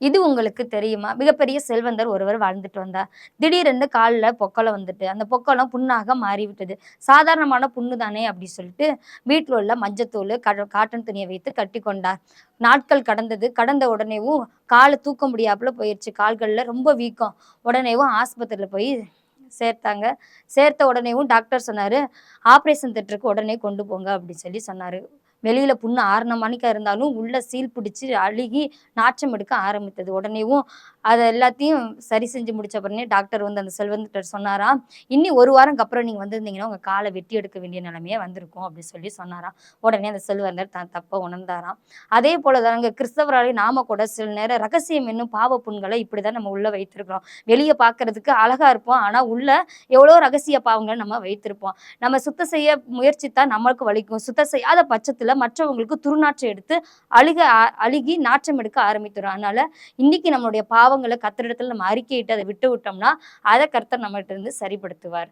இது உங்களுக்கு தெரியுமா? மிகப்பெரிய செல்வந்தர் ஒருவர் வாழ்ந்துட்டு வந்தார். திடீரென்று கால்ல பொக்களம் வந்துட்டு, அந்த பொக்களம் புண்ணாக மாறிவிட்டது. சாதாரணமான புண்ணு தானே அப்படி சொல்லிட்டு, வீட்ல உள்ள மஞ்சத்தூளு, காட்டன் துணிய வைத்து கட்டிக்கொண்டார். நாட்கள் கடந்தது. கடந்த உடனேவும் கால தூக்க முடியாப்புல போயிருச்சு. கால்கள்ல ரொம்ப வீக்கம். உடனேவும் ஆஸ்பத்திரியில போய் சேர்த்தாங்க. சேர்த்த உடனேவும் டாக்டர் சொன்னாரு, "ஆப்ரேஷன் தியேட்டருக்கு உடனே கொண்டு போங்க" அப்படி சொல்லி சொன்னாரு. வெளியில புண்ணு 6:30 மணிக்கா இருந்தாலும், உள்ள சீல் பிடிச்சு அழுகி நாற்றம் எடுக்க ஆரம்பித்தது. உடனேவும் அத எல்லாத்தையும் சரி செஞ்சு முடிச்ச உடனே டாக்டர் வந்து அந்த செல்வந்தர்ட்ட சொன்னாராம், "இன்னி 1 வாரம்க்கு அப்புறம் நீங்க வந்திருந்தீங்கன்னா, உங்க கால வெட்டி எடுக்க வேண்டிய நிலைமையே வந்திருக்கும்" அப்படி சொல்லி சொன்னாராம். உடனே அந்த செல்வந்தர் தான் தப்ப உணர்ந்தாராம். அதே போல தாங்க கிறிஸ்தவராலே நாம கூட சில நேரம் ரகசியம் என்னும் பாவ புண்கள இப்படிதான் நம்ம உள்ள வைத்திருக்கிறோம். வெளிய பார்க்கறதுக்கு அழகா இருப்போம். ஆனா உள்ள எவ்வளோ ரகசிய பாவங்கள நம்ம வைத்திருப்போம். நம்ம சுத்தம் செய்ய முயற்சித்தா நம்மளுக்கு வலிக்கும். சுத்தம் செய்யாத பட்சத்துல மற்றவங்களுக்கு துர்நாற்றம் எடுத்து அழுகி நாற்றம் எடுக்க ஆரம்பித்துரும். அதனால இன்னைக்கு நம்மளுடைய பாவங்கள கர்த்தரிடத்துல நம்ம அறிக்கையிட்டு அத விட்டு விட்டோம்னா, அத கர்த்தர் நம்மட்ட இருந்து சரிப்படுத்துவார்.